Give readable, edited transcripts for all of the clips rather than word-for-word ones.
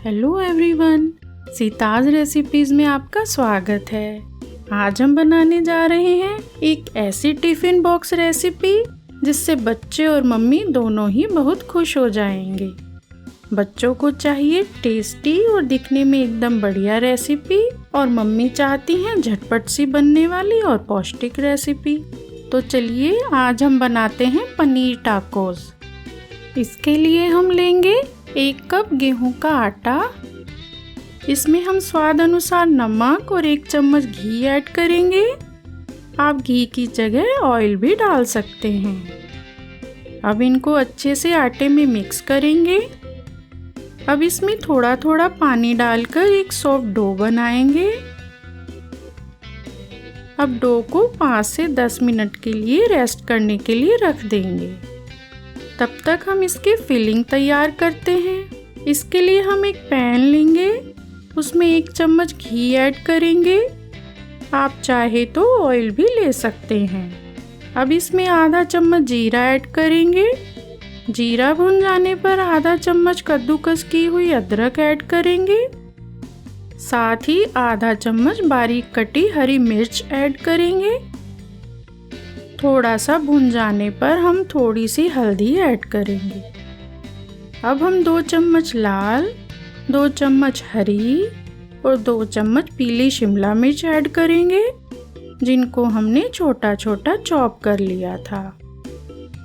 Hello everyone, Sita's recipes में आपका स्वागत है। आज हम बनाने जा रहे हैं एक ऐसी टिफ़िन बॉक्स रेसिपी जिससे बच्चे और मम्मी दोनों ही बहुत खुश हो जाएंगे। बच्चों को चाहिए टेस्टी और दिखने में एकदम बढ़िया रेसिपी और मम्मी चाहती हैं झटपट सी बनने वाली और पौष्टिक रेसिपी। तो चलिए आज हम बनाते हैं पनीर टाकोस। इसके लिए हम लेंगे 1 कप गेहूं का आटा। इसमें हम स्वाद अनुसार नमक और 1 चम्मच घी ऐड करेंगे। आप घी की जगह ऑयल भी डाल सकते हैं। अब इनको अच्छे से आटे में मिक्स करेंगे। अब इसमें थोड़ा थोड़ा पानी डालकर एक सॉफ्ट डो बनाएंगे। अब डो को 5 से 10 मिनट के लिए रेस्ट करने के लिए रख देंगे। तब तक हम इसकी फिलिंग तैयार करते हैं। इसके लिए हम एक पैन लेंगे, उसमें 1 चम्मच घी ऐड करेंगे। आप चाहे तो ऑयल भी ले सकते हैं। अब इसमें आधा चम्मच जीरा ऐड करेंगे। जीरा भुन जाने पर आधा चम्मच कद्दूकस की हुई अदरक ऐड करेंगे। साथ ही आधा चम्मच बारीक कटी हरी मिर्च ऐड करेंगे। थोड़ा सा भुन जाने पर हम थोड़ी सी हल्दी ऐड करेंगे। अब हम 2 चम्मच लाल, 2 चम्मच हरी और 2 चम्मच पीली शिमला मिर्च ऐड करेंगे, जिनको हमने छोटा छोटा चॉप कर लिया था।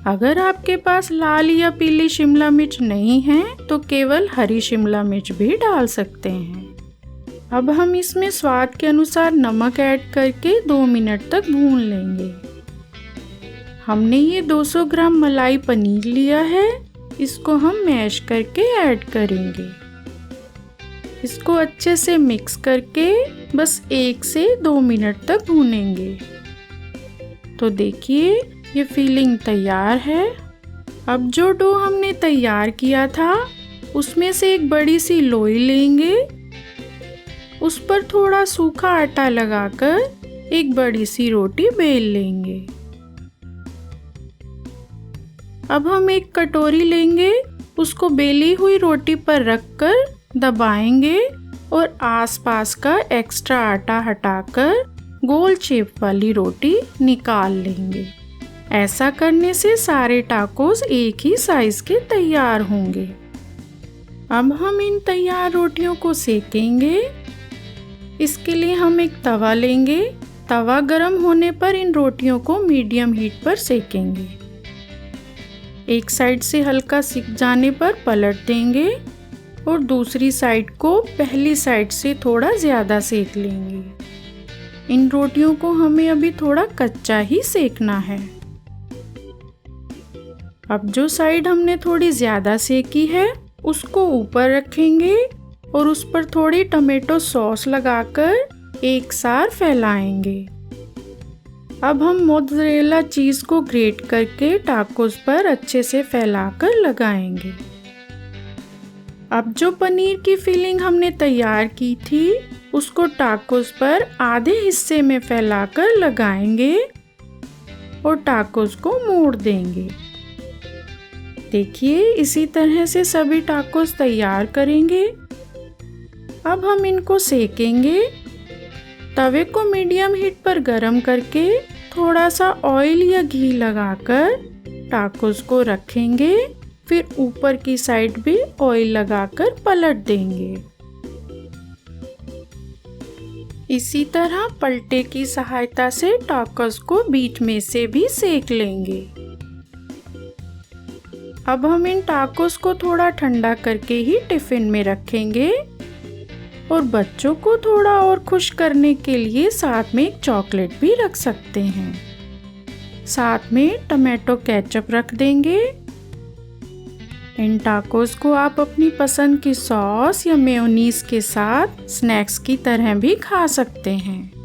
अगर आपके पास लाल या पीली शिमला मिर्च नहीं है तो केवल हरी शिमला मिर्च भी डाल सकते हैं। अब हम इसमें स्वाद के अनुसार नमक ऐड करके 2 मिनट तक भून लेंगे। हमने ये 200 ग्राम मलाई पनीर लिया है, इसको हम मैश करके ऐड करेंगे। इसको अच्छे से मिक्स करके बस 1 से 2 मिनट तक भूनेंगे। तो देखिए ये फिलिंग तैयार है। अब जो डो हमने तैयार किया था उसमें से एक बड़ी सी लोई लेंगे। उस पर थोड़ा सूखा आटा लगाकर एक बड़ी सी रोटी बेल लेंगे। अब हम एक कटोरी लेंगे, उसको बेली हुई रोटी पर रखकर दबाएंगे और आसपास का एक्स्ट्रा आटा हटाकर गोल शेप वाली रोटी निकाल लेंगे। ऐसा करने से सारे टाकोस एक ही साइज के तैयार होंगे। अब हम इन तैयार रोटियों को सेकेंगे। इसके लिए हम एक तवा लेंगे। तवा गर्म होने पर इन रोटियों को मीडियम हीट पर सेकेंगे। एक साइड से हल्का सिक जाने पर पलट देंगे और दूसरी साइड को पहली साइड से थोड़ा ज़्यादा सेक लेंगे। इन रोटियों को हमें अभी थोड़ा कच्चा ही सेकना है। अब जो साइड हमने थोड़ी ज़्यादा सेकी है उसको ऊपर रखेंगे और उस पर थोड़ी टमाटो सॉस लगाकर एक साथ फैलाएंगे। अब हम मोज़रेला चीज़ को ग्रेट करके टाकोस पर अच्छे से फैलाकर लगाएंगे। अब जो पनीर की फिलिंग हमने तैयार की थी उसको टाकोस पर आधे हिस्से में फैलाकर लगाएंगे और टाकोस को मोड़ देंगे। देखिए इसी तरह से सभी टाकोस तैयार करेंगे। अब हम इनको सेकेंगे। तवे को मीडियम हीट पर गरम करके थोड़ा सा ऑयल या घी लगाकर टाकोस को रखेंगे। फिर ऊपर की साइड भी ऑयल लगाकर पलट देंगे। इसी तरह पलटे की सहायता से टाकोस को बीच में से भी सेक लेंगे। अब हम इन टाकोस को थोड़ा ठंडा करके ही टिफिन में रखेंगे और बच्चों को थोड़ा और खुश करने के लिए साथ में एक चॉकलेट भी रख सकते हैं। साथ में टमाटो केचप रख देंगे। इन टाकोस को आप अपनी पसंद की सॉस या मेयोनीज के साथ स्नैक्स की तरह भी खा सकते हैं।